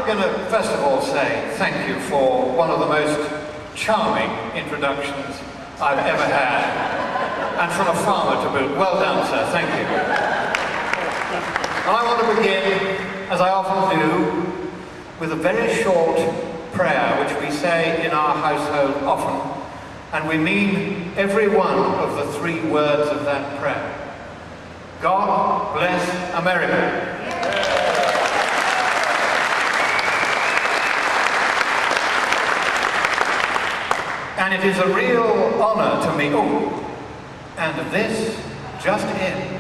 going to first of all say thank you for one of the most charming introductions I've ever had, and from a farmer to boot. Well done, sir, thank you. And I want to begin, as I often do, with a very short prayer which we say in our household often, and we mean every one of the 3 words of that prayer. God bless America. And it is a real honor to me. Oh, and this just in.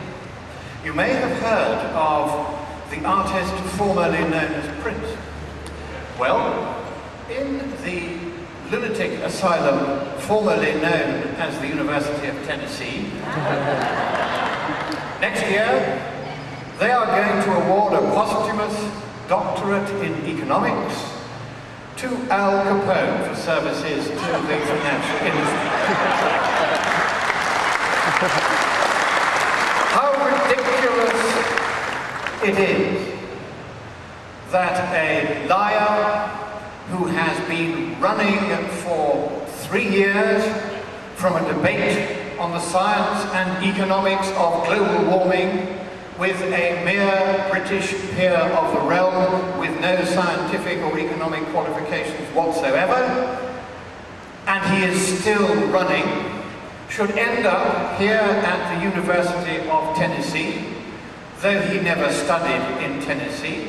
You may have heard of the artist formerly known as Prince. Well, in the lunatic asylum formerly known as the University of Tennessee, next year they are going to award a posthumous doctorate in economics to Al Capone for services to the financial industry. How ridiculous it is that a liar who has been running for 3 years from a debate on the science and economics of global warming with a mere British peer of the realm with no scientific or economic qualifications whatsoever, and he is still running, should end up here at the University of Tennessee, though he never studied in Tennessee,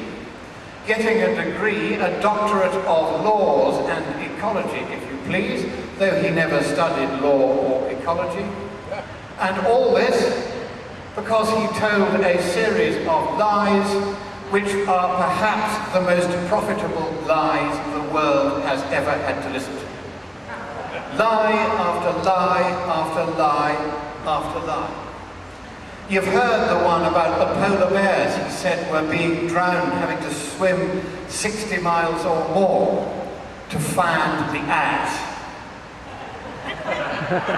getting a degree, a doctorate of laws and ecology, if you please, though he never studied law or ecology. And all this because he told a series of lies which are perhaps the most profitable lies the world has ever had to listen to. Lie after lie after lie after lie. You've heard the one about the polar bears he said were being drowned, having to swim 60 miles or more to find the ass.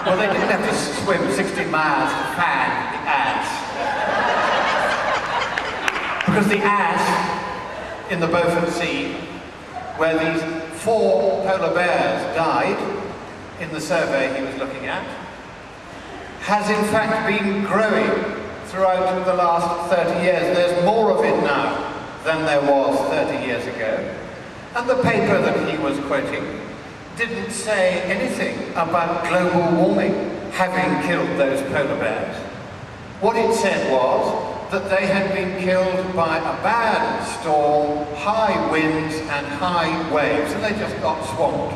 Well, they didn't have to swim 60 miles to find the ass. Because the ass in the Beaufort Sea, where these 4 polar bears died in the survey he was looking at, has in fact been growing throughout the last 30 years. There's more of it now than there was 30 years ago. And the paper that he was quoting didn't say anything about global warming having killed those polar bears. What it said was that they had been killed by a bad storm, high winds and high waves, and they just got swamped.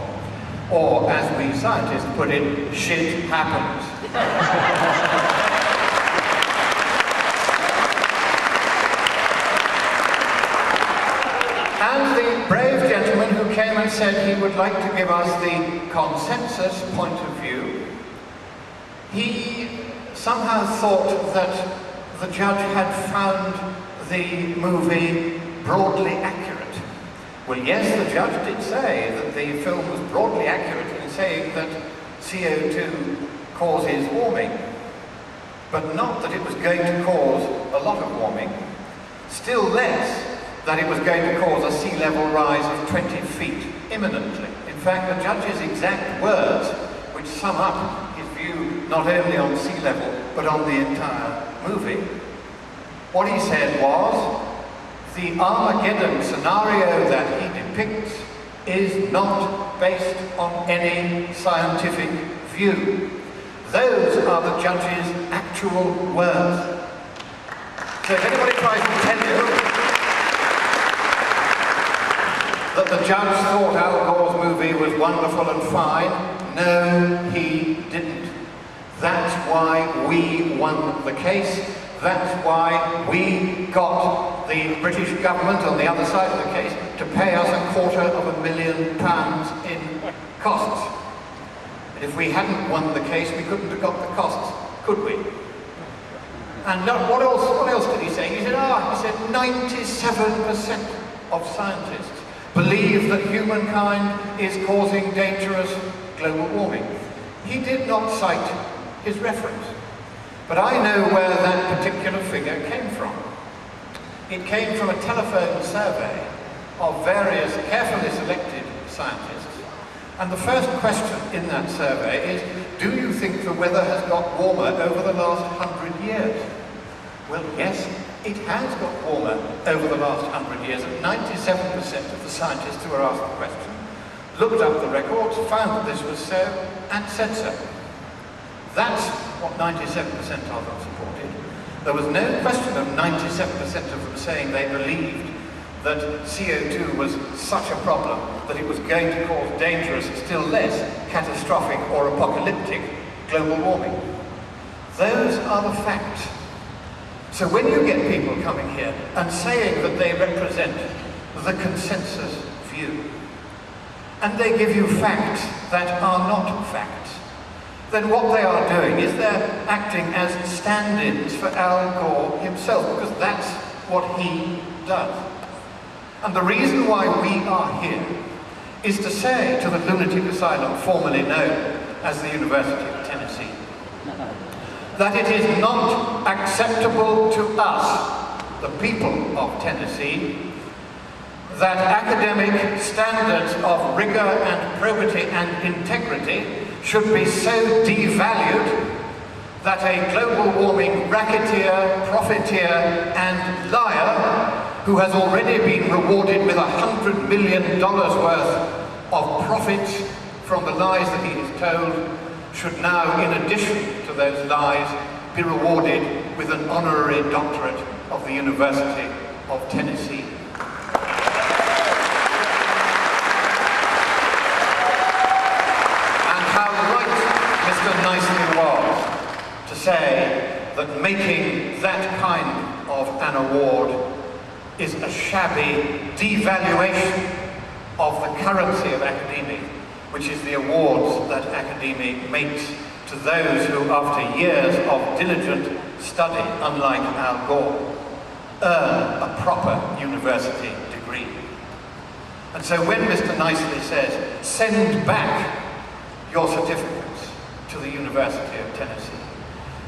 Or, as we scientists put it, shit happens. And the brave gentleman who came and said he would like to give us the consensus point of view, he somehow thought that the judge had found the movie broadly accurate. Well, yes, the judge did say that the film was broadly accurate in saying that CO2 causes warming, but not that it was going to cause a lot of warming, still less that it was going to cause a sea level rise of 20 feet imminently. In fact, the judge's exact words, which sum up his view not only on sea level, but on the entire movie, what he said was, the Armageddon scenario that he depicts is not based on any scientific view. Those are the judge's actual words. So if anybody tries to tell you that the judge thought Al Gore's movie was wonderful and fine, no, he didn't. That's why we won the case. That's why we got the British government on the other side of the case to pay us £250,000 in costs. And if we hadn't won the case, we couldn't have got the costs, could we? And what else did he say? He said 97% of scientists believe that humankind is causing dangerous global warming. He did not cite his reference. But I know where that particular figure came from. It came from a telephone survey of various carefully selected scientists. And the first question in that survey is, do you think the weather has got warmer over the last 100 years? Well, yes, it has got warmer over the last 100 years, and 97% of the scientists who were asked the question looked up the records, found that this was so, and said so. That's what 97% of them supported. There was no question of 97% of them saying they believed that CO2 was such a problem that it was going to cause dangerous, still less catastrophic or apocalyptic global warming. Those are the facts. So when you get people coming here and saying that they represent the consensus view, and they give you facts that are not facts, then what they are doing is they're acting as stand-ins for Al Gore himself, because that's what he does. And the reason why we are here is to say to the lunatic asylum formerly known as the University of Tennessee that it is not acceptable to us, the people of Tennessee, that academic standards of rigor and probity and integrity should be so devalued that a global warming racketeer, profiteer and liar who has already been rewarded with $100 million worth of profits from the lies that he is told, should now, in addition to those lies, be rewarded with an honorary doctorate of the University of Tennessee. And how right Mr. Nicely was to say that making that kind of an award is a shabby devaluation of the currency of academia, which is the awards that academia makes to those who, after years of diligent study, unlike Al Gore, earn a proper university degree. And so when Mr. Nicely says, send back your certificates to the University of Tennessee,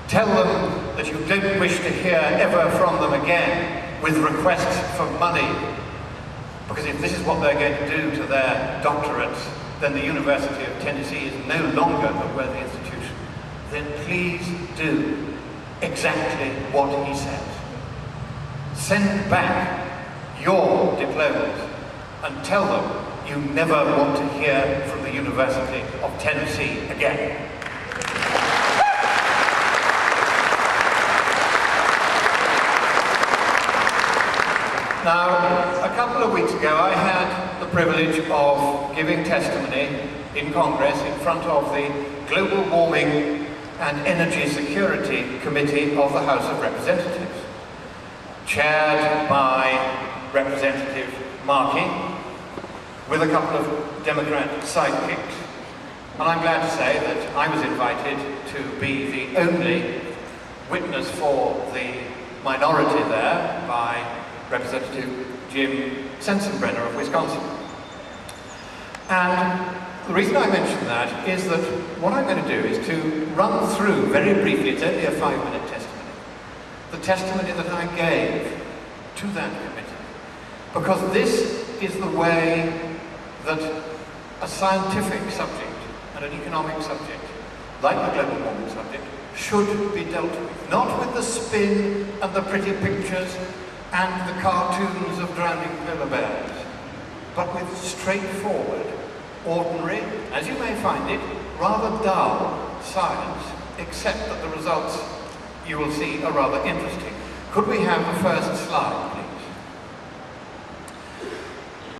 tell them that you don't wish to hear ever from them again with requests for money, because if this is what they're going to do to their doctorates, then the University of Tennessee is no longer a worthy institution, then please do exactly what he says. Send back your diplomas and tell them you never want to hear from the University of Tennessee again. Now, a couple of weeks ago, I had the privilege of giving testimony in Congress in front of the Global Warming and Energy Security Committee of the House of Representatives, chaired by Representative Markey, with a couple of Democrat sidekicks. And I'm glad to say that I was invited to be the only witness for the minority there by Representative Jim Sensenbrenner of Wisconsin. And the reason I mention that is that what I'm going to do is to run through, very briefly, it's only a 5-minute testimony, the testimony that I gave to that committee. Because this is the way that a scientific subject and an economic subject, like the global warming subject, should be dealt with. Not with the spin and the pretty pictures and the cartoons of drowning polar bears, but with straightforward, ordinary, as you may find it, rather dull science, except that the results you will see are rather interesting. Could we have the first slide, please?